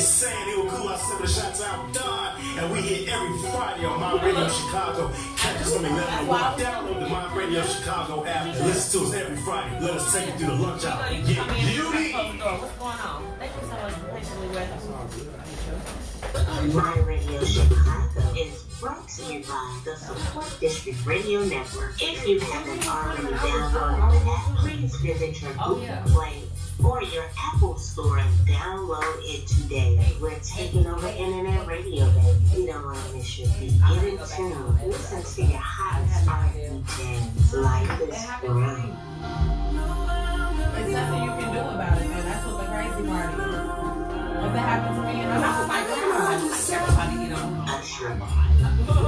saying? It was cool. I said the shots out done. And we hit every Friday on My Radio Chicago. Catch us from 11 to 1. Download the My Radio Chicago app and listen to us every Friday. Let us take you through the lunch hour. Yeah, beauty. What's going on? Thank you so much for patiently waiting. My Radio Chicago is brought to you by the Support District Radio Network. If you haven't already downloaded the app, please visit your Google Play or your Apple Store and download it today. We're taking over internet radio, baby. You don't want to miss your beat. Get in tune. Listen to your hottest DJs like this one. There's nothing you can do about it, though. That's what the crazy part is. If that happens to me, and I'm like, everybody, you know. Usher.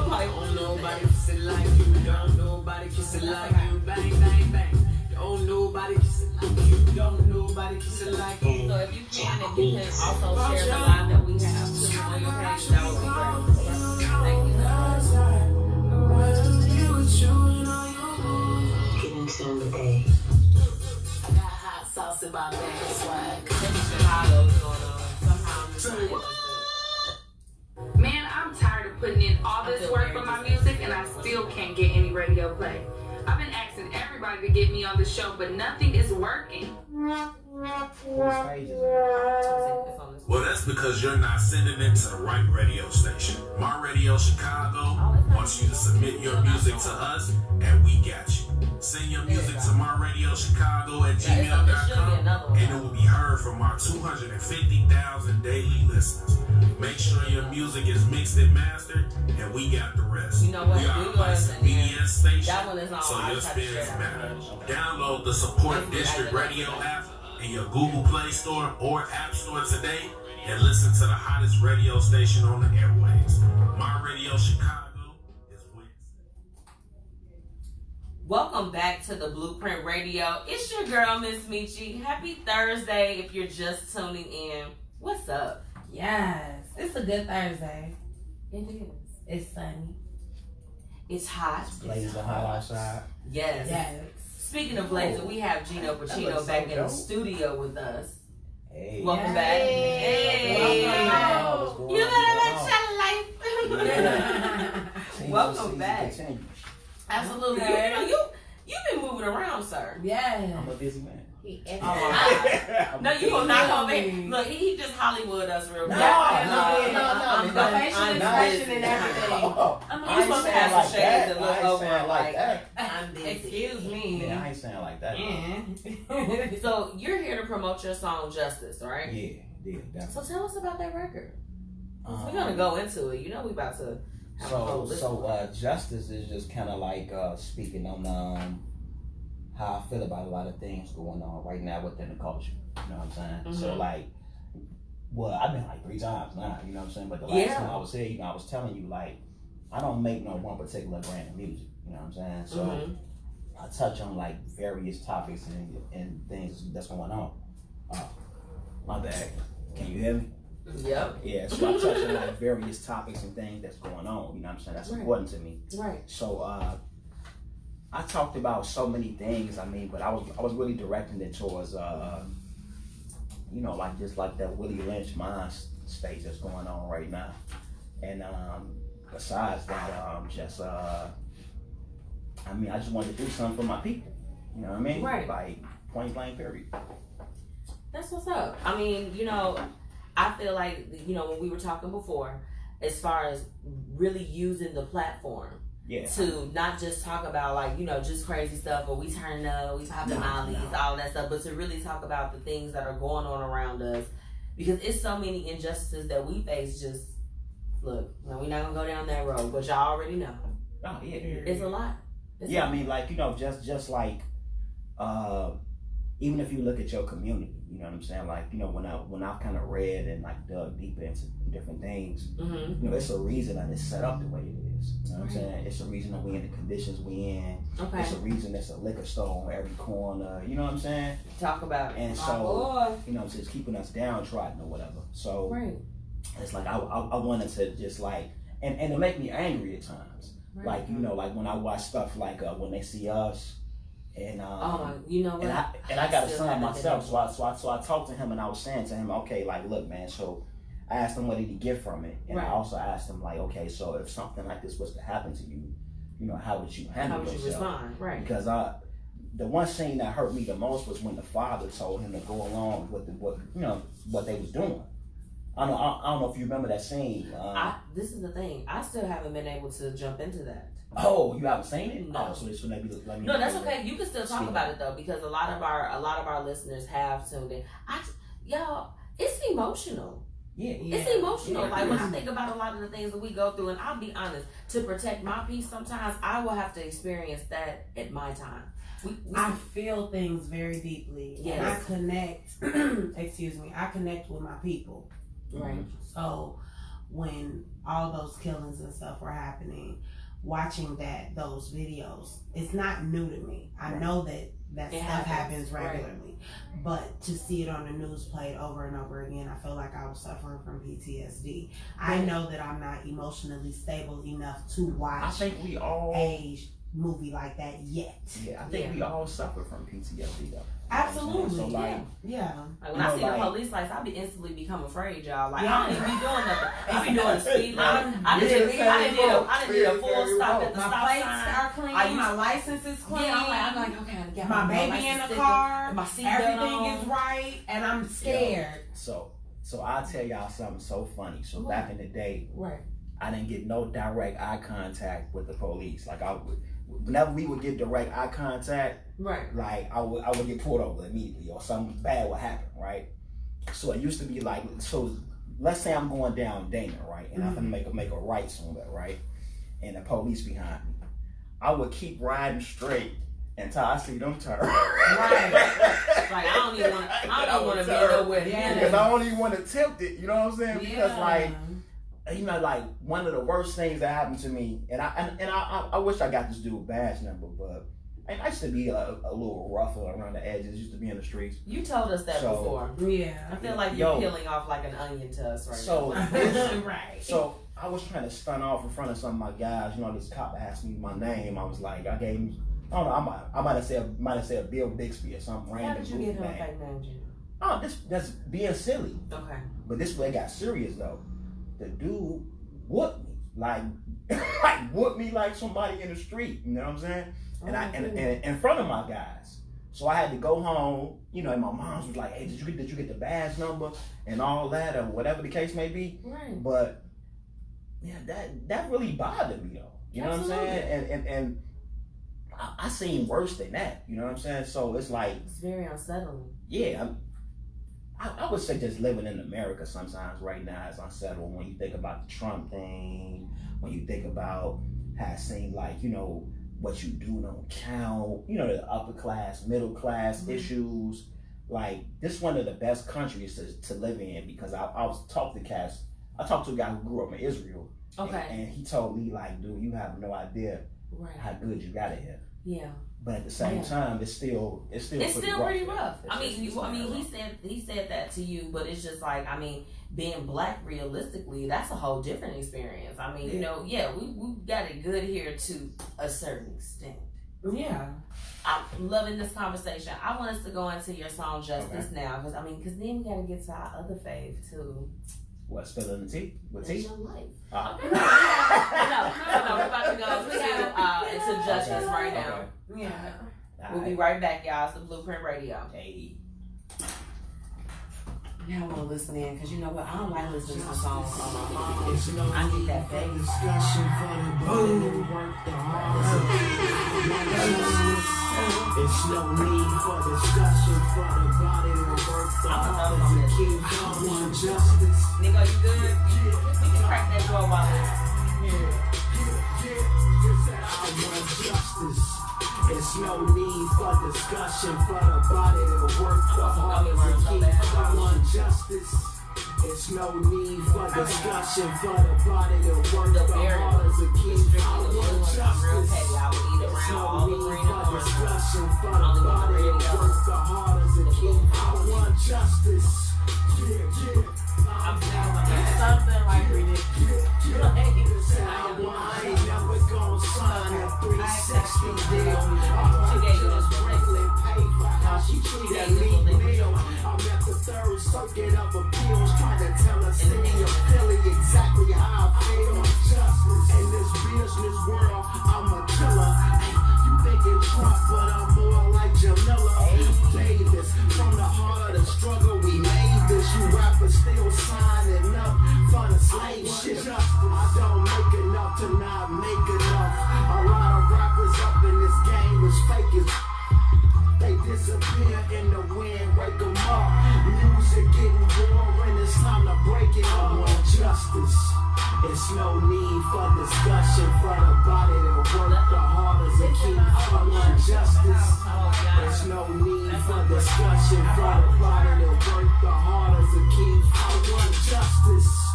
Like, oh, nobody kiss it like you. Don't nobody kiss it like you. Bang, bang, bang. Don't nobody kiss it like you. Don't nobody kiss it like you. So if you can, if you can also share the live that we have too on your page, that would be great. Thank you. Get in tune today. I got hot sauce in my bag, swag. Maybe Chicago's going on. Somehow I'm just Man, I'm tired of putting in all this work for my music and I still can't get any radio play. I've been asking everybody to get me on the show, but nothing is working. Well, that's because you're not sending it to the right radio station. My Radio Chicago wants you to submit your music to us, and we got you. Send your music to myradiochicago@gmail.com, and it will be heard from our 250,000 daily listeners. Make sure your music is mixed and mastered, and we got the rest. You know what? We are a licensed BDS station, so your spins matter. Download the Support District Radio app in your Google Play Store or App Store today and listen to the hottest radio station on the airwaves. My Radio Chicago is Wednesday. Welcome back to the Blueprint Radio. It's your girl, Miss Michi. Happy Thursday if you're just tuning in. What's up? Yes, it's a good Thursday. It is. It's sunny. It's hot. Blazing hot outside. Yes. Yes. Speaking of blazing, we have Geno Pacino back in the studio with us. Hey. Welcome back. Hey. Welcome. You better let your life. Welcome back. Absolutely. Okay. You've been moving around, sir. Yeah. I'm a busy man. No, you gonna knock on me. Look, he just Hollywood us real quick. No. The facial expression and everything. You supposed to have some shades and look over like that. I'm busy. Excuse me. Yeah, I ain't saying like that. Yeah. So you're here to promote your song Justice, right? Yeah, definitely. So tell us about that record. We're gonna go into it. You know we about to have a whole list. So Justice is just kind of like speaking on how I feel about a lot of things going on right now within the culture. You know what I'm saying? Mm-hmm. So like, well, I've been like 3 times now. You know what I'm saying? But the last time I was here, you know, I was telling you like, I don't make no one particular brand of music. You know what I'm saying? So I touch on like various topics and things that's going on. My bad. Can you hear me? Yep. Yeah, so I touch on like various topics and things that's going on. You know what I'm saying? That's important to me. Right. So I talked about so many things. I mean, but I was really directing it towards you know, like just like that Willie Lynch mind state that's going on right now. And besides that, just I mean, I just wanted to do something for my people. You know what I mean? Right. Like point blank period. That's what's up. I mean, you know, I feel like, you know, when we were talking before, as far as really using the platform to not just talk about like, you know, just crazy stuff, or we turn up, we popping ollies, all that stuff, but to really talk about the things that are going on around us, because it's so many injustices that we face. Just look, now we're not gonna go down that road, but y'all already know. Oh yeah. It's a lot. I mean, like, you know, just like even if you look at your community, you know what I'm saying? Like, you know, when I kind of read and like dug deeper into different things, you know, it's a reason that it's set up the way it is. You know what I'm saying? It's a reason that we in the conditions we in. Okay. It's a reason there's a liquor store on every corner. You know what I'm saying? Talk about it. And so, you know, it's just keeping us downtrodden or whatever. So it's like I wanted to just like, and it make me angry at times. Right. Like, you know, like when I watch stuff like When They See Us. And you know what? And I got a son myself, so I talked to him and I was saying to him, okay, like, look, man, so I asked him what did he get from it, and Right. I also asked him like, okay, so if something like this was to happen to you, you know, how would you handle yourself? How would you respond? Right. Because the one scene that hurt me the most was when the father told him to go along with what they was doing. I don't know if you remember that scene. This is the thing. I still haven't been able to jump into that. Oh, you haven't seen it? No. Oh, so maybe let me. No, that's okay. You can still talk about it though, because a lot of our listeners have tuned in. Y'all, it's emotional. Yeah. It's emotional. Yeah. Like when I think about a lot of the things that we go through, and I'll be honest, to protect my peace, sometimes I will have to experience that at my time. I feel things very deeply. Yes. And I connect. I connect with my people. Right. So when all those killings and stuff were happening, watching those videos, it's not new to me. I know that stuff happens regularly, but to see it on the news played over and over again, I feel like I was suffering from PTSD. I know that I'm not emotionally stable enough to watch. I think we all a movie like that yet. Yeah, I think we all suffer from PTSD though. Absolutely. So like, yeah. Like when I see the police lights, I be instantly become afraid, y'all. Like I don't even be doing nothing. I be doing a speed limit. I didn't need a full stop at the stop sign. My plates are clean. My license is clean. Yeah, I'm like, okay, I got my baby in the car. My seat everything is right, and I'm scared. So I'll tell y'all something so funny. So back in the day, right, I didn't get no direct eye contact with the police. Like whenever we would get direct eye contact, right, like I would get pulled over immediately, or something bad would happen, right? So it used to be like, so let's say I'm going down Dana, right, and I'm gonna make a right somewhere, right, and the police behind me, I would keep riding straight until I see them turn. Right. Like I don't even want to be nowhere. Because I don't even want to tempt it. You know what I'm saying? Because like, you know, like one of the worst things that happened to me, and I wish I got this dude badge number, but I used to be a little rougher around the edges. Used to be in the streets. You told us that before. Yeah. I feel like you're peeling off like an onion to us right now. Right. So I was trying to stunt off in front of some of my guys. You know, this cop asked me my name. I was like, I gave him. I don't know. I might have said Bill Bixby or something random. How did you give him a fake name, Geno? Oh, that's being silly. Okay. But this way it got serious though. The dude whooped me like whooped me like somebody in the street. You know what I'm saying? And in front of my guys. So I had to go home. You know, and my mom was like, "Hey, did you get the badge number and all that, or whatever the case may be?" Right. But yeah, that really bothered me though. You know what I'm saying? And I seen worse than that. You know what I'm saying? So it's like it's very unsettling. Yeah, I would say just living in America sometimes right now is unsettling when you think about the Trump thing, when you think about how it seems like, you know, what you do don't count, you know, the upper class, middle class issues. Like, this is one of the best countries to live in, because I talked to a guy who grew up in Israel. Okay. And he told me, like, dude, you have no idea how good you got it here. Yeah. But at the same time, it's still pretty rough. He said that to you, but it's just like, I mean, being black realistically, that's a whole different experience. I mean, you know, we got it good here to a certain extent. Yeah. I'm loving this conversation. I want us to go into your song Justice now, because then we got to get to our other fave too. What, spilling the tea? With tea? Your life. Okay. No. We're about to go into Justice right now. Okay. Yeah. We'll be right back, y'all. It's the Blueprint Radio. Hey. Now I want to listen in, because you know what? I don't like listening to songs on my phone. I need that bass. Discussion for the body to work the hardest. It's no need for discussion for the body to work the hardest. Keep going, justice. Nigga, you good? We can crack that door while I want justice. It's no need for discussion for the body to work the hardest. Keep going, justice. It's no need for discussion for the body to work the hardest. Keep going, justice. It's no need for discussion for the body to work the hardest. Keep going, justice. I'm something like ridiculous. I ain't never gonna sign a 360 deal. She gave you this Franklin paper, how she treat a legal meal. I'm at the third circuit of appeals, trying to tell us in your to not make enough. A lot of rappers up in this game is faking. They disappear in the wind, wake them up. Music getting boring, it's time to break it up. I want justice. It's no need for discussion for the body to work the hardest to keep. I want justice. There's no need for discussion for the body to work the hardest to keep. I want justice.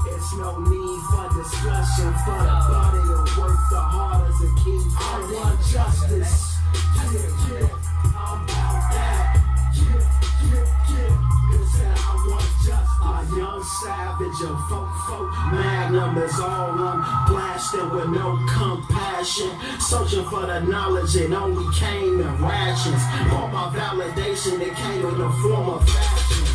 It's no need for discussion for the body to work the hardest to keep. I want justice. Yeah, I'm about that. Yeah. I want justice. A young savage, a folk magnum is all I'm blasting with no compassion. Searching for the knowledge, it only came in rations. All my validation, it came in the form of fashion.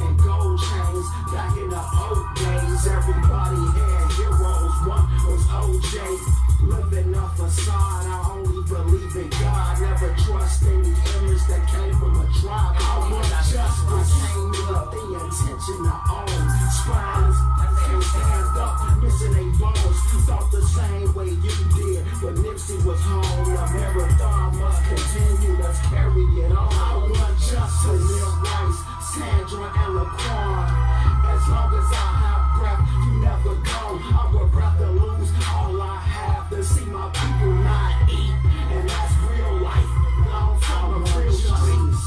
And gold chains, back in the old days, everybody had heroes. One was OJ. Living a facade, I only believe in God. Never trust any image that came from a tribe. I want justice. Came with the intention to own. Spines can't stand up, missing they bones. Thought the same way you did when Nipsey was home. The marathon must continue, let's carry it on. I want justice. Neil Rice, Sandra, and Laquan. As long as I have breath, you never go. I would rather lose all I have than see my people not eat. And that's real life. Long time of real streets.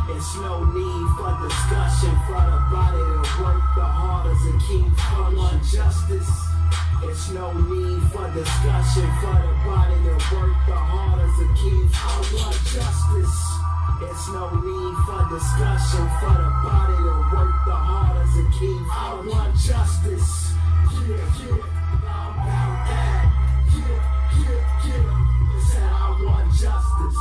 It's no need for discussion for the body to work the hardest to keep. I want justice. It's no need for discussion for the body to work the hardest to keep. I want justice. It's no need for discussion for the body to work the hardest to keep. I want justice. Yeah. I'm about that. Yeah. They said I want justice.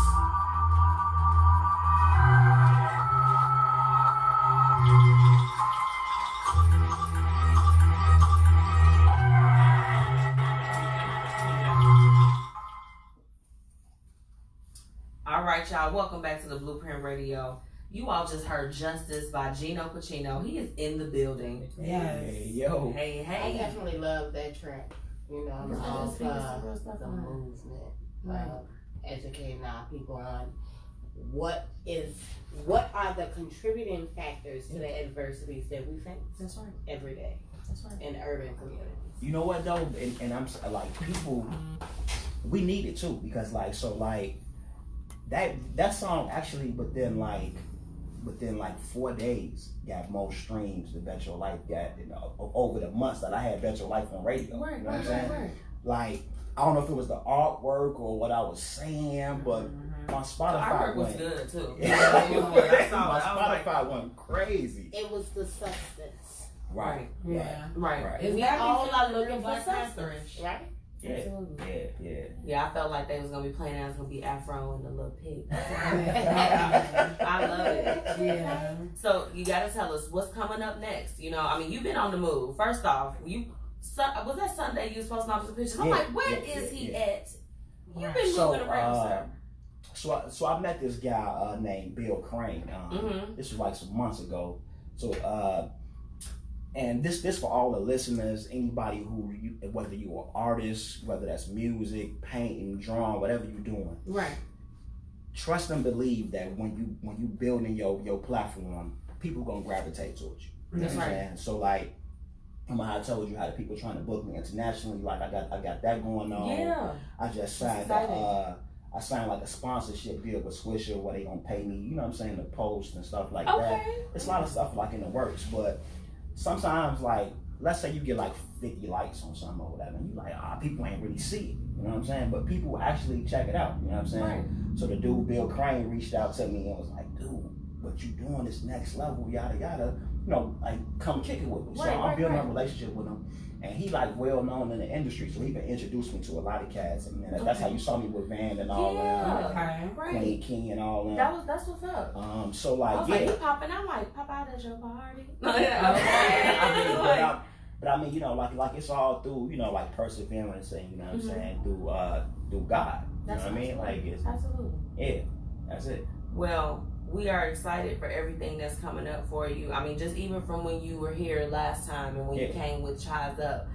All right, y'all. Welcome back to the Blueprint Radio. You all just heard Justice by Geno Pacino. He is in the building. Yes. Hey, yo. Hey. I definitely love that track. You know, I'm all for the movement, educating our people on what are the contributing factors to the adversities that we face. That's right. Every day. That's right. In urban communities. You know what though, and I'm like people, we need it too because that song actually within 4 days got more streams than Bet Your Life got over the months that I had Bet Your Life on radio. Right, you know what I'm saying? Right. Like I don't know if it was the artwork or what I was saying, but my Spotify was good too. My Spotify went crazy. It was the substance. Right. Right. We all are looking for substance, right? Yeah, I felt like they was gonna be playing. I was gonna be Afro and the little pig. I love it. Yeah. So you gotta tell us what's coming up next. You know, I mean, you've been on the move. First off, was that Sunday you was posting all those pictures? I'm like, where is he at? You've been moving around, sir. So I met this guy named Bill Crane. This was like some months ago. So and this for all the listeners, anybody whether you're an artist, whether that's music, painting, drawing, whatever you're doing. Right. Trust and believe that when you building your platform, people gonna gravitate towards you. That's right. And so like, I told you how the people trying to book me internationally. Like I got that going on. Yeah. I just signed I signed like a sponsorship deal with Swisher where they gonna pay me, you know what I'm saying, to post and stuff like that. It's a lot of stuff like in the works, but sometimes like let's say you get like 50 likes on something or whatever, and you like, people ain't really see it, you know what I'm saying? But people actually check it out, you know what I'm saying? Right. So the dude Bill Crane reached out to me and was like, dude, what you doing this next level, yada yada, you know, like come kick it with me. So I'm building a relationship with him, and he like well known in the industry, so he can introduce me to a lot of cats, and that's how you saw me with Van and all that, Queen King and all that. That's what's up. So like, I was like, you popping? I'm like, pop out at your party. But I mean, you know, like it's all through, you know, like perseverance and, you know what I'm saying, through God. You know what I mean? Like it's absolutely. Yeah, that's it. Well, we are excited for everything that's coming up for you. I mean, just even from when you were here last time and when you came with Chai's Up,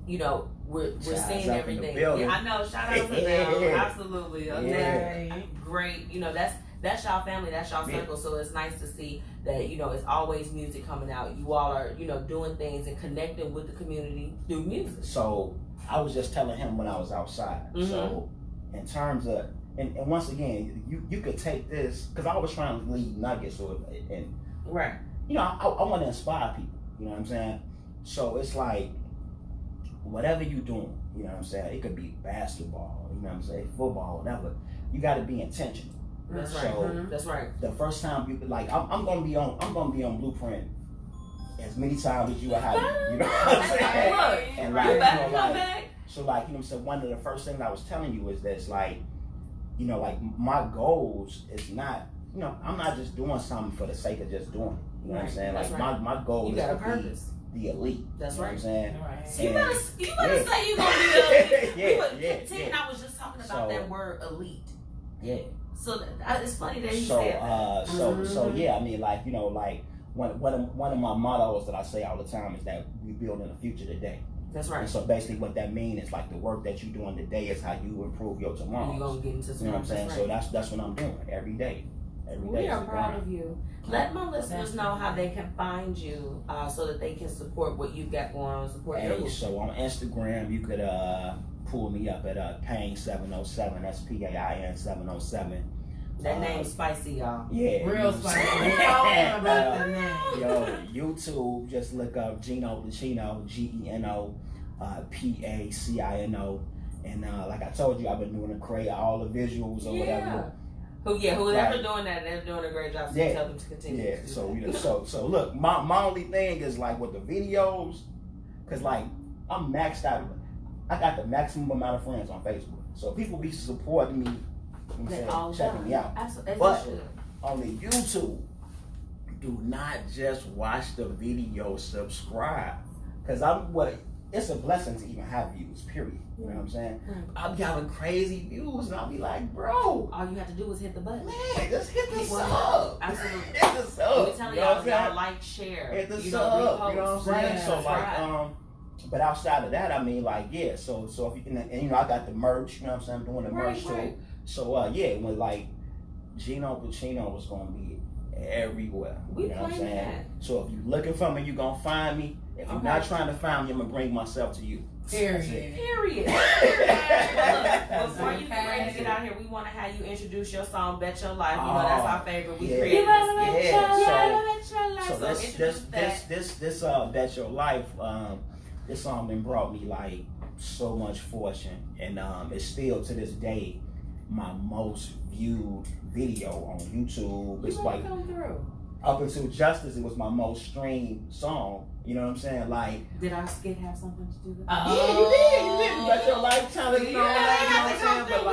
you know, we're seeing everything. Yeah, I know. Shout out to them. Absolutely. Okay. Yeah. Great. You know, that's y'all family, that's y'all circle. So it's nice to see that, you know, it's always music coming out. You all are, you know, doing things and connecting with the community through music. So I was just telling him when I was outside. Mm-hmm. So in terms of, and once again, you could take this, because I was trying to leave nuggets and right. You know, I want to inspire people. You know what I'm saying? So it's like, whatever you doing, you know what I'm saying? It could be basketball, you know what I'm saying, football, whatever. You got to be intentional. That's right. So that's right. The first time you like, I'm gonna be on Blueprint as many times as you have. You know what I'm saying? Look, and like, you you better know, come like, back. so like, you know, so one of the first things I was telling you is that it's like, you know, like my goals is not, you know, I'm not just doing something for the sake of just doing it. You know what I'm saying? Like my goal is to be the elite. That's right. You know what I'm saying? Right. So you better say you're gonna be the elite. And I was just talking about that word elite. Yeah. So it's funny that you said that. So yeah, I mean, like, you know, like one of my mottos that I say all the time is that we building a future today. That's right. And so basically what that means is like the work that you're doing today is how you improve your tomorrow. You're gonna get into tomorrow. You know what I'm saying? Right. So that's what I'm doing every day. We are proud of you. Let my listeners know how they can find you so that they can support what you've got going on. Support your so on Instagram, you could pull me up at Pain 707. That's PAIN 707. That name's spicy, y'all. Yeah, real spicy. About the name. Yo, YouTube, just look up Geno Pacino, Geno Pacino, and like I told you, I've been doing all the visuals or whatever. Whoever doing that, they're doing a great job. So tell them to continue. Yeah. So look, my only thing is like with the videos, cause like I'm maxed out. I got the maximum amount of friends on Facebook, so people be supporting me, checking me out. Absolutely. But on the YouTube, do not just watch the video. Subscribe, cause it's a blessing to even have views, period. You know what I'm saying? I'll be having crazy views, and I'll be like, bro. All you have to do is hit the button. Man, just hit the sub. Absolutely. Hit the sub. We're telling y'all like, share. Hit the sub. You know what I'm saying? Yeah, so, like, but outside of that, I mean, like, yeah, so if you, and you know, I got the merch, you know what I'm saying? I'm doing the merch too. So, when like, Geno Pacino was going to be everywhere. You know what I'm saying? That. So if you're looking for me, you're going to find me. If you're not trying to find me, I'm going to bring myself to you. Period. Before you get ready to get out here, we want to have you introduce your song "Bet Your Life." You know that's our favorite. We created this "Bet Your Life." This song then brought me like so much fortune, and it's still to this day my most viewed video on YouTube. It's like up until Justice, it was my most streamed song. You know what I'm saying? Like, did our skit have something to do with it? Yeah, you did. Bet your life trying to, you know what I'm saying? But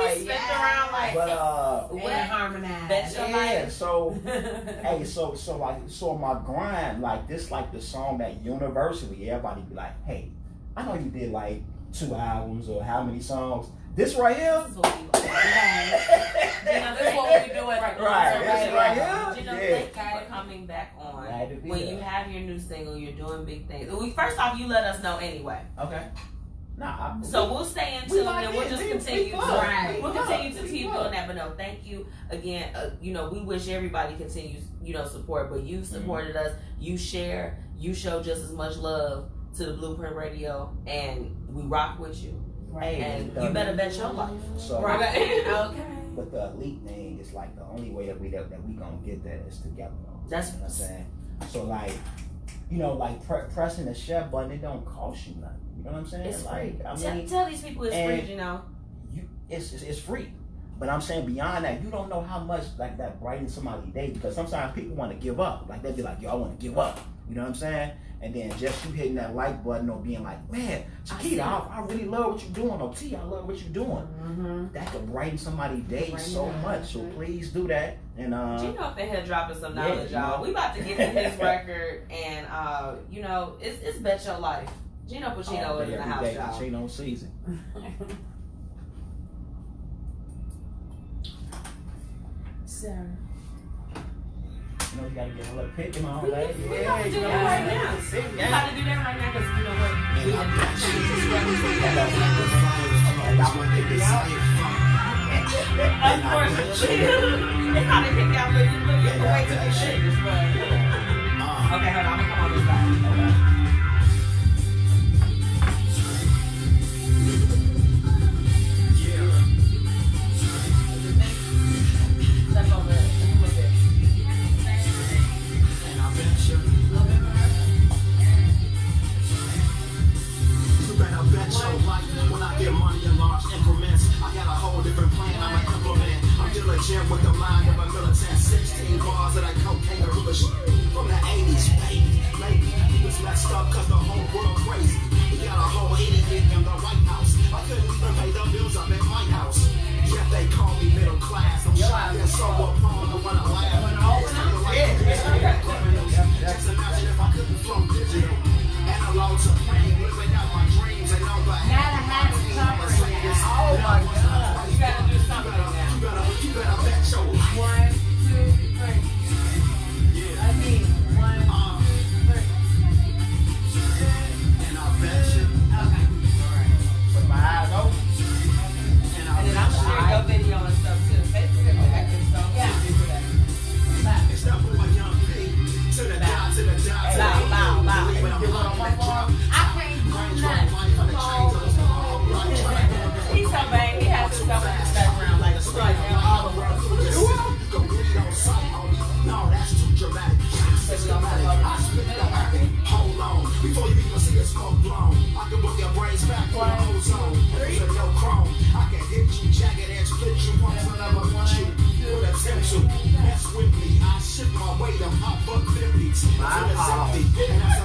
like, harmonize. Bet your life. So, hey, so my grind, like this, like the song that universally everybody be like, hey, I know you did like 2 albums or how many songs. This right here. This is what we this is what we do at the This right here. Geno, thank you for coming back on. When you have your new single, you're doing big things. First off, you let us know anyway. Okay. So we'll stay in tune and we'll just continue we'll continue to keep doing that. But no, thank you again. You know, we wish everybody continues, you know, support, but you supported us, you share, you show just as much love to the Blueprint Radio, and we rock with you. Right. And you better bet your life. So, okay. But the elite thing is like the only way that we gonna get there is together. That's what I'm saying. So like, you know, like pressing the share button, it don't cost you nothing. You know what I'm saying? It's like, free. I mean, tell these people it's free. You know, it's free. But I'm saying beyond that, you don't know how much like that brightens somebody's day, because sometimes people want to give up. Like they'll be like, yo, I want to give up. You know what I'm saying? And then just you hitting that like button or being like, man, Chiquita, I really love what you're doing. Or T, I love what you're doing. That could brighten somebody's day so much. So please do that. And Geno up in here dropping some knowledge, y'all. We about to get to his record, and you know, it's Bet Your Life. Geno Pacino is in the house, y'all. Pacino season. Sarah. You know, you gotta get a little pick in my own leg. We got to do that right now. We got to do that right now because you know what? Unfortunately, it's how they pick out the way to be serious, but okay, hold on, I'm gonna come on this side. Step over it. And I bet you. You better bet your life when I get money in large increments. I got a whole different plan I'ma implement. I'm diligent with the mind of a militant. 16 bars of that cocaine and bullshit. From the 80s, baby. Maybe he was messed up cause the whole world crazy. We got a whole idiot in the White House. I couldn't even pay the bills up at my house. Yet they call me middle class. I'm shy and so appalled I wanna laugh. Just imagine if I couldn't flow digital. Analog to playing, living out my dreams and on the hand. Oh my God. You gotta do something now. You better bet your life. 1, 2, 3. Yeah. I mean, 1, 3. And I bet you. Okay. With my eyes open. And then I'm sharing your video and stuff too. Facebook and connected stuff. Yeah. It's that boy Young P. To the dot, to the dot. Loud. I can't do nothing. He's so bad. He has to come in the background like all the world. No, that's too dramatic. I spit the habit. Hold on. Before you even see a smoke blown, I can book your brains back for the ozone. There's no chrome. I can hit you, jagged edge, split you, once whenever with you. With attention, mess with me. I shift my weight of hot buck 50s. And that's empty. And that's a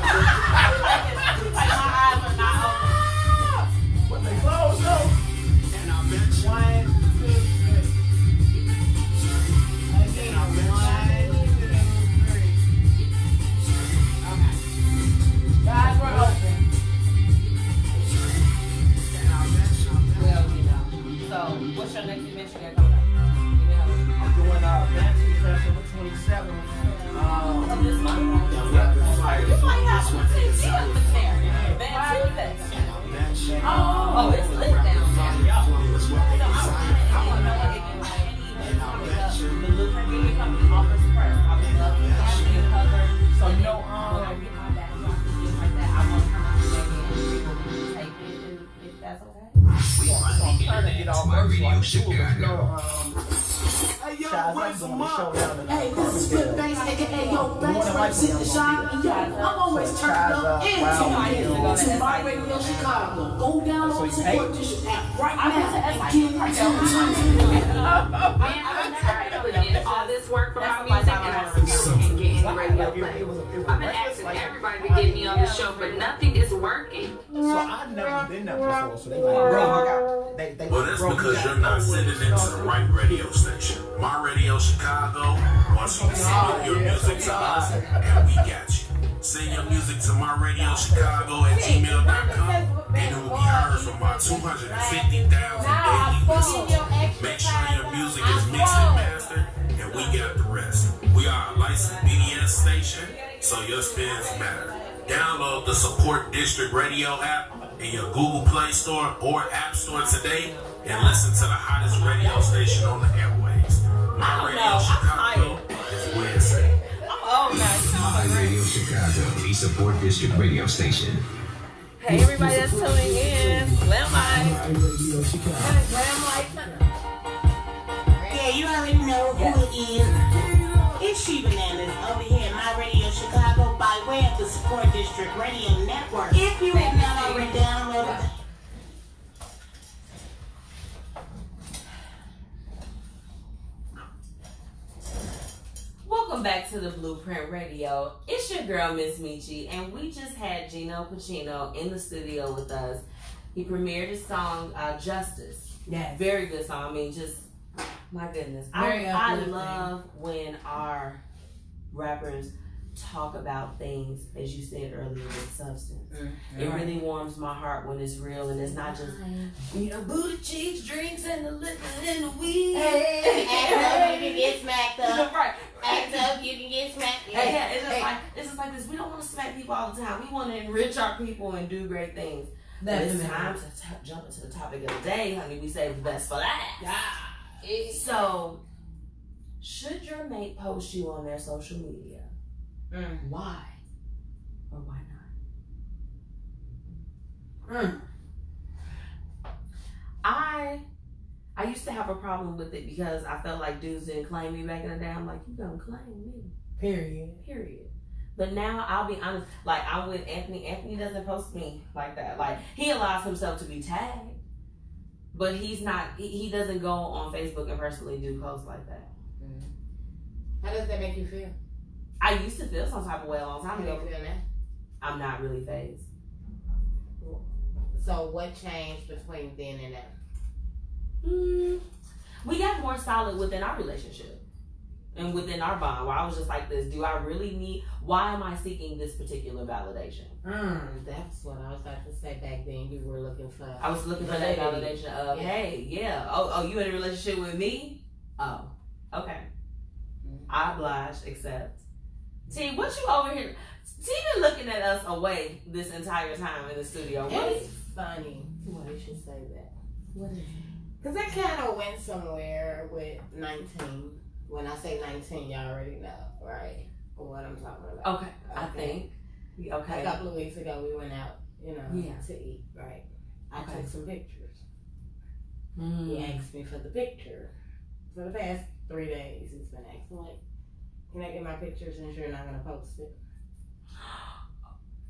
good Like my eyes are not open. But they close though. and I bet you. 1, 2, 3. Again, 1, 2, 3. Okay. Guys, we're open. And I bet you. Well, you know. So, what's your next event you got coming up? I'm doing Fancy Festival 27. Of this month? Yeah, You might have some things up there. Van Tuesday. Oh, it's lit down there. So I want to know if you have any events coming up. The Blueprint Media Company offers press. I would love to have you covered. So, When I get my backdrop and things like that, I want to come out and take it if that's okay. I'm trying to get off my radio Chicago. Hey, yo, Guys, wait I'm for doing a my. show down in Hey, this is Flip Banks, aka Yo Banks, represent the shine. And yo, I'm always turned up and tuned in to my radio Chicago. Go download the support district app right now and get into the Man, I'm tired of putting in all this work for my music and I still can't get any radio play. I've been asking everybody to get me on the show, but nothing is working. So I've never been there before. So they like, bro, they Well, that's because you're not sending it to the right radio station. My Radio Chicago wants you to send your music to us, and we got you. Send your music to myradiochicago@gmail.com, and it will be heard from our 250,000 daily listeners. Make sure your music is mixed and mastered, and we got the rest. We are a licensed BDS station, so your spins matter. Download the Support District Radio app in your Google Play Store or App Store today, and listen to the hottest radio station on the airwaves. My Radio Chicago is where it's at. Oh, nice. My Radio Chicago, the Support District radio station. Hey, everybody that's tuning in. Glam Life. Yeah, you already know who it is. It's She Bananas over here at My Radio Chicago by way of the Support District Radio Network. If you have not already downloaded the Welcome back to the Blueprint Radio. It's your girl, Miss Michi, and we just had Geno Pacino in the studio with us. He premiered his song, Justice. Yes. Very good song. I mean, just, my goodness. Very I uplifting. love when our rappers talk about things, as you said earlier, with substance. Mm-hmm. It really warms my heart when it's real and it's not just, you know, booty cheeks, drinks, and the liquor and the weed. act up, you can get smacked up. Right. Act up, you can get smacked. Yeah, it's just like this. We don't want to smack people all the time. We want to enrich our people and do great things. It's time to jump into the topic of the day, honey. We saved the best for last. So, should your mate post you on their social media? Why? Or why not? I used to have a problem with it because I felt like dudes didn't claim me back in the day. I'm like, you don't claim me. Period. But now, I'll be honest, like, I'm with Anthony. Anthony doesn't post me like that. Like, he allows himself to be tagged, but he's not, he doesn't go on Facebook and personally do posts like that. How does that make you feel? I used to feel some type of way a long time ago. How do you feel now? I'm not really phased. So what changed between then and now? We got more solid within our relationship and within our bond, where I was just like this, do I really need, why am I seeking this particular validation? That's what I was about to say. Back then you were looking for, I was looking for that validation of, hey, oh, you in a relationship with me? Oh, okay. I oblige, accept. T, what you over here? T been looking at us away this entire time in the studio. It's funny why you should say that. What is it? Because I kind of went somewhere with 19. When I say 19, y'all already know, right? What I'm talking about. Okay. I think. Okay. A couple of weeks ago, we went out, to eat, right? I took some pictures. He asked me for the picture. For the past 3 days, he's been asking, like, can I get my picture since you're not going to post it?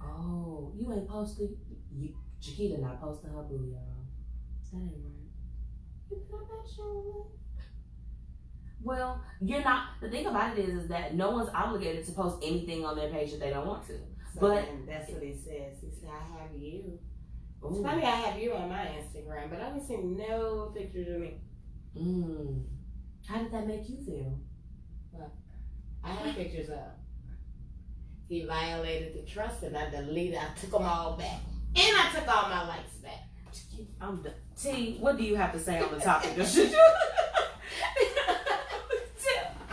Oh, you ain't posted. Chiquita not posting her boo, y'all. That ain't right. You put that shit on. Well, you're not. The thing about it is that no one's obligated to post anything on their page that they don't want to. So but that's what he says. He said, I have you. It's funny I have you on my Instagram, but I haven't seen no pictures of me. How did that make you feel? Well, I have pictures up. He violated the trust and I deleted. I took them all back. And I took all my likes back. I'm done. T, what do you have to say on the topic?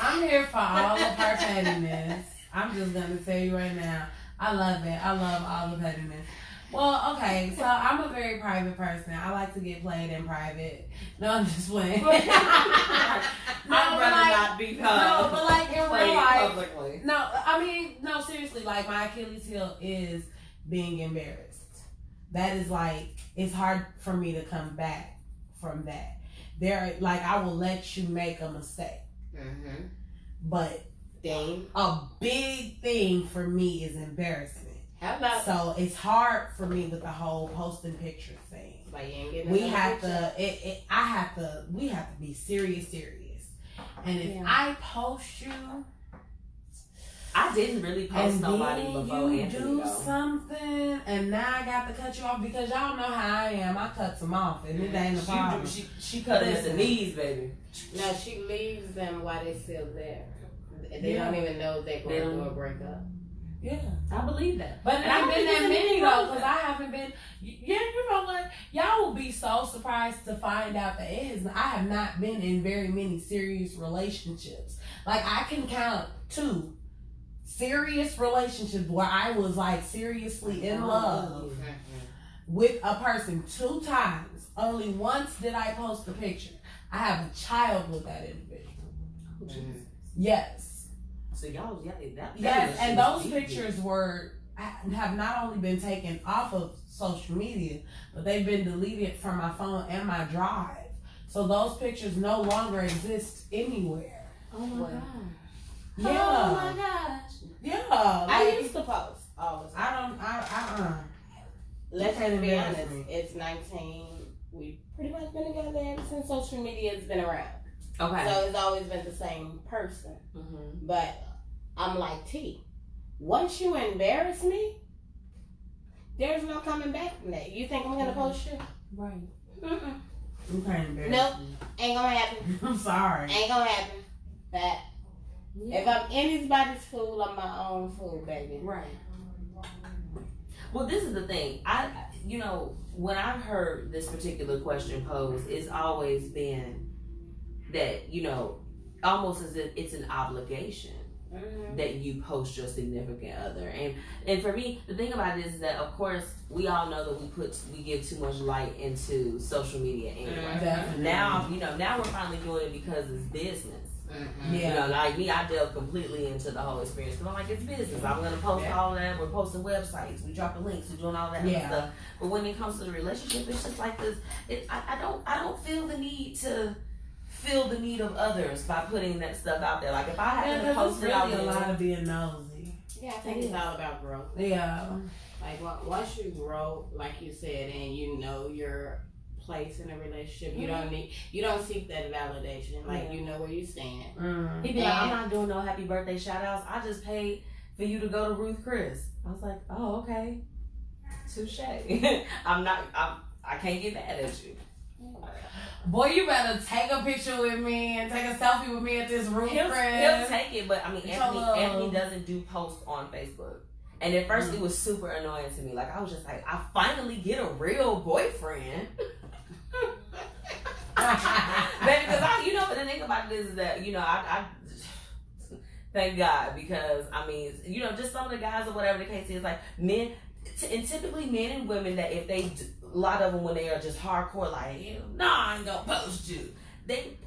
I'm here for all of her pettiness. I'm just gonna tell you right now. I love it. I love all the pettiness. Well, okay, so I'm a very private person. I like to get played in private. No, I'm just playing. I'd rather not be No, but like in real life. Publicly. No, I mean, no, seriously, like my Achilles heel is being embarrassed. That is like, it's hard for me to come back from that. I will let you make a mistake. But a big thing for me is embarrassment. How about so it's hard for me with the whole posting pictures thing. We have to be serious. And if I post you, I didn't really post nobody before you Anthony do something, and now I got to cut you off because y'all know how I am. I cut them off, and it ain't a problem. She cut them at the knees, baby. No, she leaves them while they're still there. They don't even know they're going through a breakup. Yeah, I believe that. But it ain't been that many though, because I haven't been. Yeah, you know what? Y'all will be so surprised to find out that I have not been in very many serious relationships. Like I can count 2 serious relationships where I was like seriously in love with a person 2 times. Only once did I post a picture. I have a child with that individual. Yes. So y'all, yes, and those pictures have not only been taken off of social media, but they've been deleted from my phone and my drive. So those pictures no longer exist anywhere. Oh my god. Yeah. Oh my gosh. Yeah. I used to post all the time. Let's be honest. It's 19. We've pretty much been together ever since social media has been around. Okay. So it's always been the same person. But I'm like, T, once you embarrass me, there's no coming back from that. You think I'm going to post you? Right. You can't embarrass Nope. me. Ain't going to happen. I'm sorry. Ain't going to happen. That. Yeah. If I'm anybody's fool, I'm my own fool, baby. Right. Well, this is the thing. When I've heard this particular question posed, it's always been that, almost as if it's an obligation that you post your significant other. And for me, the thing about it is that, of course, we all know that we give too much light into social media anyway. Now, now we're finally doing it because it's business. Like me, I delve completely into the whole experience because I'm like, it's business. I'm gonna post all that. We're posting websites. We dropping links. We're doing all that other stuff. But when it comes to the relationship, it's just like this. I don't feel the need to feel the need of others by putting that stuff out there. Like if I happen to post it out there, a lot of being nosy. Yeah, I think it's all about growth. Yeah. Like once you grow, like you said, and you know your place in a relationship, you don't seek that validation. Like you know where you stand. He'd be like, I'm not doing no happy birthday shout outs. I just paid for you to go to Ruth Chris. I was like, oh, okay. Touche. I can't get mad at you. Boy, you better take a picture with me and take a selfie with me at this Ruth Chris. He'll take it, but I mean, Anthony doesn't do posts on Facebook. And at first, it was super annoying to me. Like, I was just like, I finally get a real boyfriend. Baby, because the thing about it is that, I thank God, because, I mean, just some of the guys or whatever the case is, like, men, and typically men and women, that if they, a lot of them when they are just hardcore, like, I ain't gonna post you.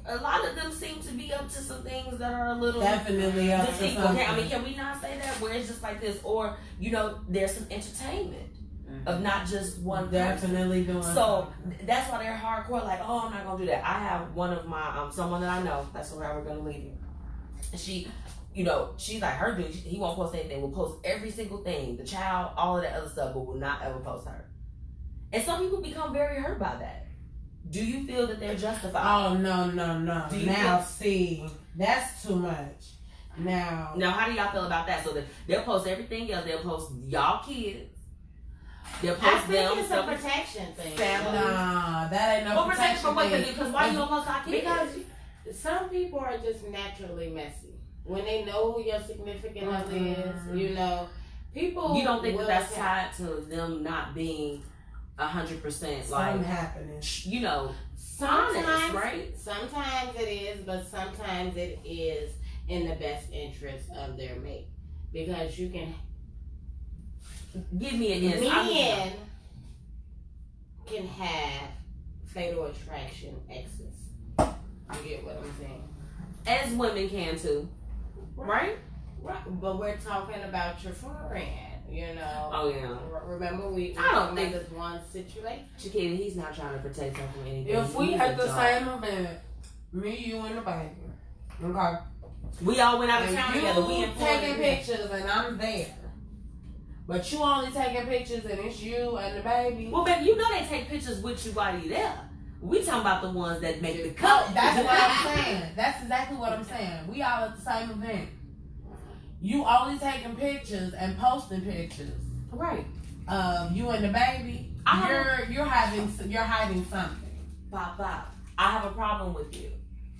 A lot of them seem to be up to some things that are a little definitely up to something. I mean, can we not say that where it's just like this, or there's some entertainment of not just one definitely person. Doing so that's why they're hardcore. Like, oh, I'm not gonna do that. I have one of my someone that I know. That's where we're gonna leave you. And she, she's like her dude. He won't post anything. Will post every single thing, the child, all of that other stuff, but will not ever post her. And some people become very hurt by that. Do you feel that they're justified? Oh, no. Now, see, that's too much. Now, how do y'all feel about that? So they'll post everything else. They'll post y'all kids. They'll post them. It's a protection thing. Family. Nah, that ain't no protection for what? Because why you don't post our kids? Because some people are just naturally messy. When they know who your significant other is, people. You don't think that's tied to them not being 100% like happening. Sometimes, honest, right? Sometimes it is, but sometimes it is in the best interest of their mate, because you can give me an insight. Men can have fatal attraction exes. You get what I'm saying? As women can too, right? Right. But we're talking about your friend. Oh yeah. Remember we I don't think this one situation. Chiquita, he's not trying to protect her from anything. If we at the same event, me, you, and the baby, okay, we all went out of town together. We taking pictures and I'm there, but you only taking pictures and it's you and the baby. Well, baby, they take pictures with you while you there. We talking about the ones that make the cut. That's what I'm saying. That's exactly what I'm saying. We all at the same event. You only taking pictures and posting pictures, right? You and the baby. You're hiding something. Bop. I have a problem with you,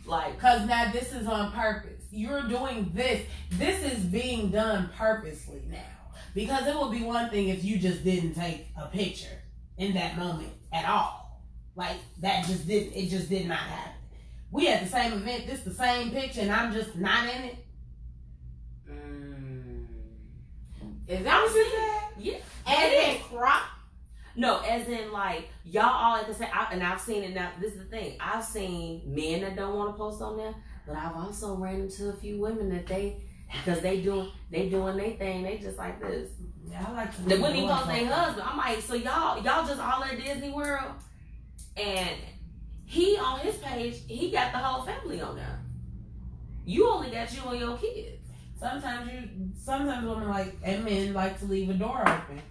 because now this is on purpose. You're doing this. This is being done purposely now. Because it would be one thing if you just didn't take a picture in that moment at all. Like that just didn't. It just did not happen. We at the same event. This the same picture, and I'm just not in it. Is that what you said? Yeah. As in crop? No, as in like y'all all at the same. And I've seen it now. This is the thing. I've seen men that don't want to post on there, but I've also ran into a few women that because they doing their thing. They just like this. Yeah, I like to. They wouldn't even post their husband. I'm like, so y'all just all at Disney World, and he on his page he got the whole family on there. You only got you and your kids. Sometimes women and men like to leave a door open.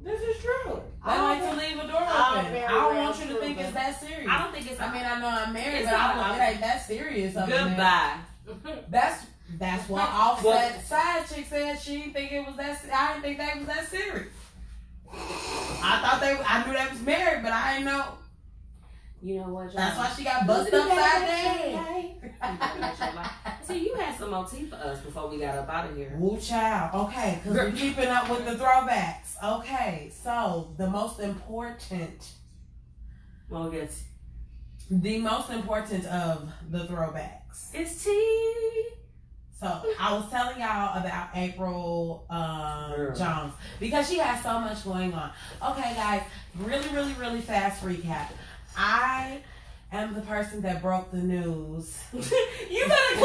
This is true. They like to leave a door open. I don't want you to think it's that serious. I don't think it's. I mean, I know I'm married, but it ain't that serious. Goodbye. That's what Offset side chick said. She didn't think it was that. I didn't think that was that serious. I knew they was married, but I didn't know. You know what? That's why she got busted upside down. See, you had some motif for us before we got up out of here. Woo child. Okay, because we're keeping up with the throwbacks. Okay, so the most important. Well, yes. The most important of the throwbacks. It's tea. So I was telling y'all about April Jones because she has so much going on. Okay, guys, really fast recap. I am the person that broke the news. You better claim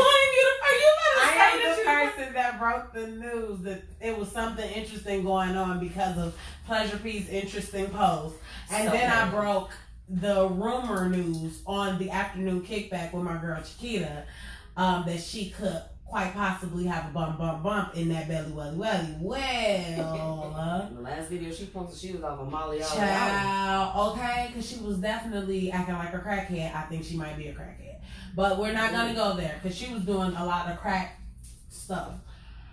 I am the person that broke the news that it was something interesting going on because of Pleasure P's interesting post. And then I broke the rumor news on the afternoon kickback with my girl Chiquita that she could quite possibly have a bump in that belly welly. Well, the last video she posted, she was off of Molly. Child, okay, because she was definitely acting like a crackhead. I think she might be a crackhead, but we're not gonna go there because she was doing a lot of crack stuff.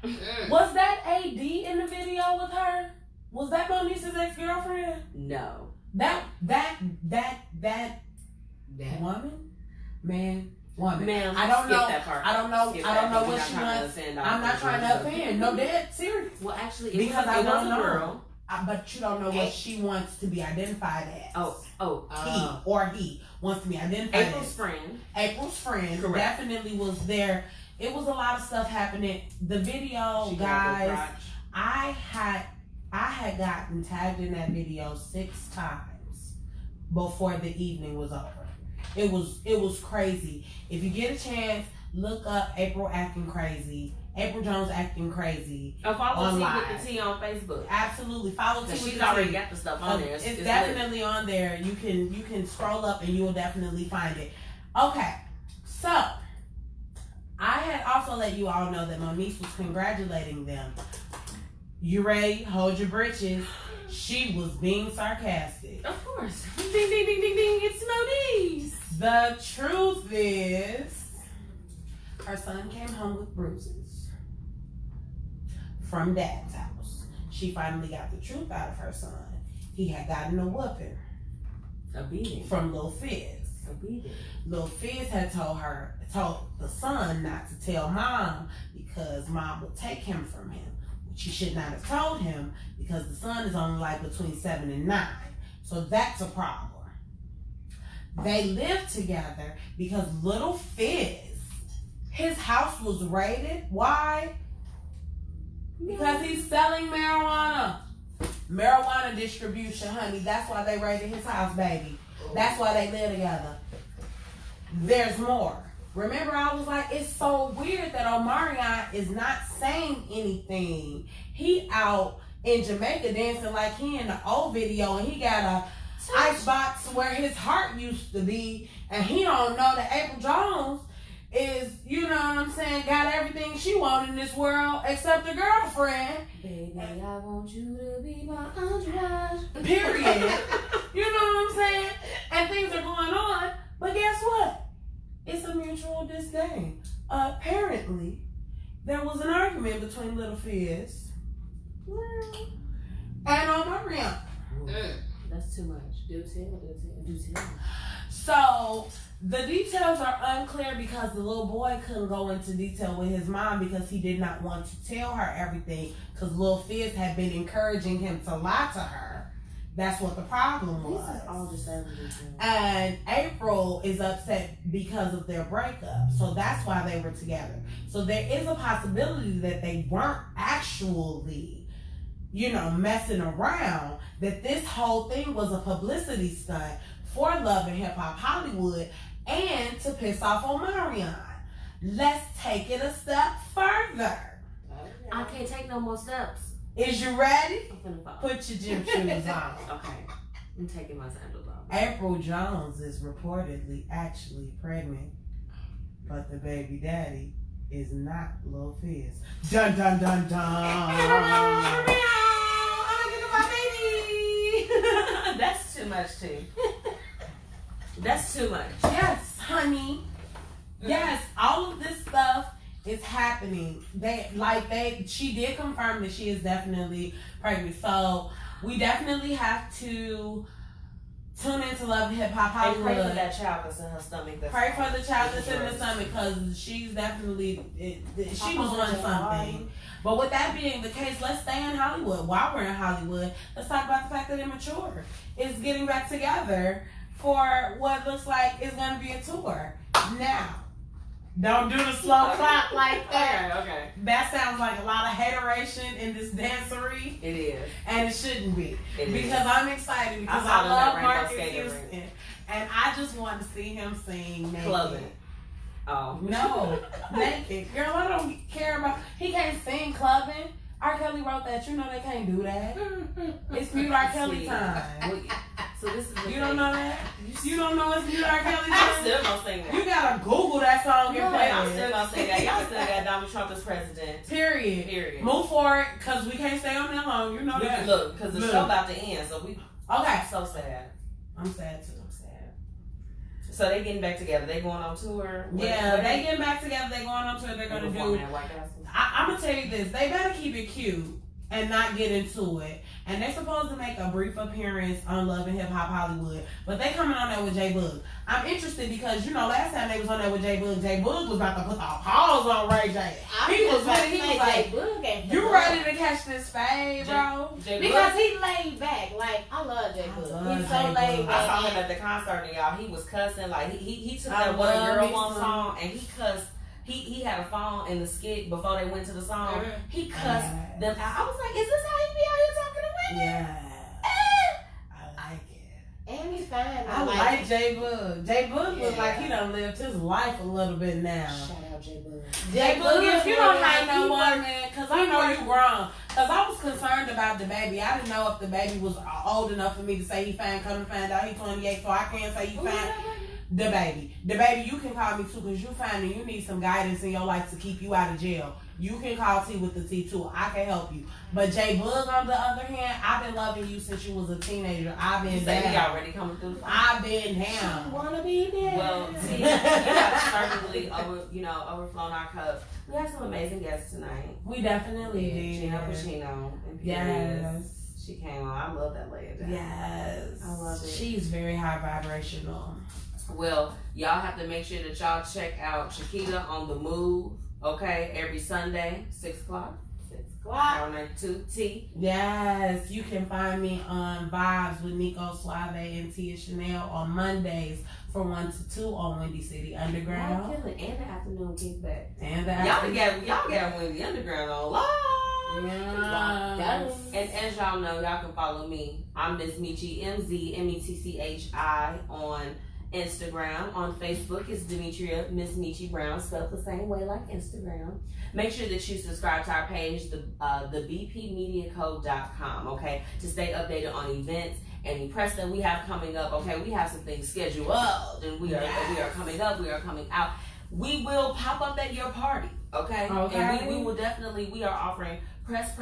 Was that AD in the video with her? Was that Monique's ex-girlfriend? No. That woman, man. Ma'am, I don't know. That part. I don't know what she wants. I'm not trying to offend. No, dead serious. Well, actually, because I was don't know. Girl. But you don't know what she wants to be identified as. He wants to be identified April's friend. April's friend. Correct. Definitely was there. It was a lot of stuff happening. The video, guys. I had gotten tagged in that video 6 times before the evening was over. It was crazy. If you get a chance, look up April acting crazy. April Jones acting crazy. Follow T with the T on Facebook. Absolutely, follow T with the T. She's already got the stuff on there. It's definitely on there. You can scroll up and you will definitely find it. Okay, so I had also let you all know that Monique was congratulating them. You ready? Hold your britches. She was being sarcastic. Of course. Ding, ding, ding, ding, ding. It's Monique. The truth is, her son came home with bruises from dad's house. She finally got the truth out of her son. He had gotten a whooping. A beating. From Lil Fizz. A beating. Lil Fizz had told the son not to tell mom because mom would take him from him. She should not have told him because the son is only like between 7 and 9. So that's a problem. They lived together because Little Fizz, his house was raided. Why? Because he's selling marijuana. Marijuana distribution, honey. That's why they raided his house, baby. That's why they live together. There's more. Remember, I was like, it's so weird that Omarion is not saying anything. He out in Jamaica dancing like he in the old video, and he got a ice box where his heart used to be, and he don't know that April Jones is, you know what I'm saying, got everything she want in this world except a girlfriend. Baby, I want you to be my entourage. Period. You know what I'm saying? And things are going on, but guess what? It's a mutual disdain. Apparently, there was an argument between Little Fizz and Omarion. That's too much. Do tell. So the details are unclear because the little boy couldn't go into detail with his mom because he did not want to tell her everything because Lil Fizz had been encouraging him to lie to her. That's what the problem was. This is all disturbing. And April is upset because of their breakup. So that's why they were together. So there is a possibility that they weren't actually, messing around. That this whole thing was a publicity stunt for Love and Hip Hop Hollywood and to piss off Omarion. Let's take it a step further. I can't take no more steps. Is you ready? I'm finna fall. Put your gym shoes on. Okay. I'm taking my sandals off. April Jones is reportedly actually pregnant, but the baby daddy is not Lil Fizz. Dun dun dun dun. That's too much too. That's too much. Yes, honey. Yes, all of this stuff is happening. She did confirm that she is definitely pregnant. So we definitely have to tune into Love and Hip Hop Hollywood. And pray for that child that's in her stomach. Pray for the child that's in her stomach because she's definitely she was on something. But with that being the case, let's stay in Hollywood. While we're in Hollywood, let's talk about the fact that Immature is getting back together for what looks like is going to be a tour. Now, Don't do the slow clap like that. Okay. That sounds like a lot of hateration in this dancery. It is. And it shouldn't be. Because I'm excited because I love Marcus Houston. And I just want to see him sing naked. Clubbing. Oh. No. Naked. Girl, I don't care about... He can't sing clubbing. R. Kelly wrote that. You know they can't do that. It's mute R. Kelly time. So this is you don't know that? You don't know it's mute R. Kelly time? I'm still gonna sing that. You gotta Google that song and play it. I'm still gonna sing that. Y'all still got Donald Trump as president. Period. Move forward, because we can't stay on that long. You know that. Look, because the show about to end, so we... Okay. So sad. I'm sad too. So they getting back together. They going on tour. Yeah, they getting back together. They going on tour. They're gonna do. I'm gonna tell you this. They better keep it cute and not get into it. And they're supposed to make a brief appearance on Love and Hip Hop Hollywood, but they coming on there with J Boog. I'm interested because last time they was on there with J Boog was about to put a pause on Ray J. He was like, "You ready to catch this fade, bro?" Because he laid back. Like I love J Boog. He's so laid back. I saw him at the concert, and y'all, he was cussing. Like he took that one Girl One song and he cussed. He had a phone in the skit before they went to the song. He cussed them out. I was like, is this how he be out here talking to women? Yeah. I like it. And he's fine. I like J Boog. J Boog looks like he done lived his life a little bit now. Shout out J Boog. J Boog, if you don't have no woman, because I know you grown. Because I was concerned about the baby. I didn't know if the baby was old enough for me to say he fine. Come to find out he 28, so I can't say he fine. The baby, you can call me too, because you find that you need some guidance in your life to keep you out of jail. You can call T with the T too. I can help you. But J Boog, on the other hand, I've been loving you since you was a teenager. I've been down. He already coming through. I've been down. She wanna be there. Well, T, you have certainly overflown our cup. We have some amazing guests tonight. We definitely did. Geno Pacino. Yes. She came on. I love that lady. Yes. I love it. She's very high vibrational. Well, y'all have to make sure that y'all check out Chiquita on the Move, okay? Every Sunday, 6 o'clock. 6 o'clock. 2T. Yes, you can find me on Vibes with Nico Suave and Tia Chanel on Mondays from 1 to 2 on Windy City Underground. And the afternoon kickback. And the y'all got Windy Underground on live. Yeah. And as y'all know, y'all can follow me. I'm Miss Michi, MZMETCHI on Instagram. On Facebook, it's Demetria Miss Michi Brown, spelled the same way like Instagram. Make sure that you subscribe to our page, the bpmediacode.com, okay, to stay updated on events, any press that we have coming up, okay. We have some things scheduled, and we are coming up, we are coming out. We will pop up at your party, okay? And we will definitely, we are offering press.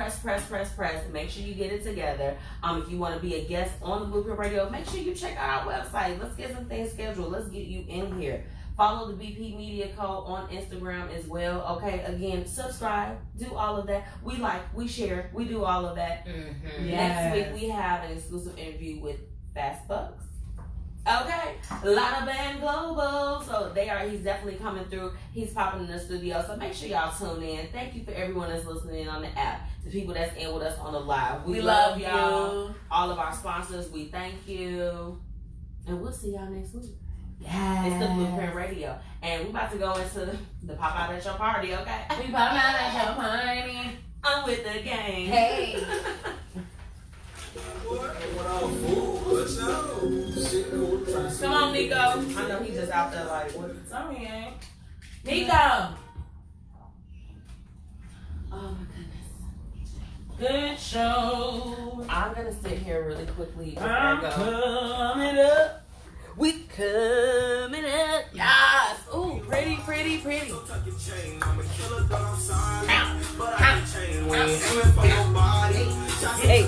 Make sure you get it together. If you want to be a guest on the Blueprint Radio, make sure you check out our website. Let's get some things scheduled. Let's get you in here. Follow the BP Media Code on Instagram as well. Okay, again, subscribe, do all of that. We like, we share, we do all of that. Mm-hmm. Next week we have an exclusive interview with Fast Bucks. Okay, Lotta Band Global. So he's definitely coming through. He's popping in the studio. So make sure y'all tune in. Thank you for everyone that's listening on the app. The people that's in with us on the live. We love y'all. All of our sponsors, we thank you. And we'll see y'all next week. Yes. It's the Blueprint Radio. And we're about to go into the Pop Out at Your Party, okay? We pop out at your party. I'm with the gang. Hey. Come on, Nico. I know he's just out there like, what? Some he ain't. Nico. Oh my goodness. Good show. I'm gonna sit here really quickly before I'm I go. coming up. We coming up. Yes. Ooh, pretty. Hey.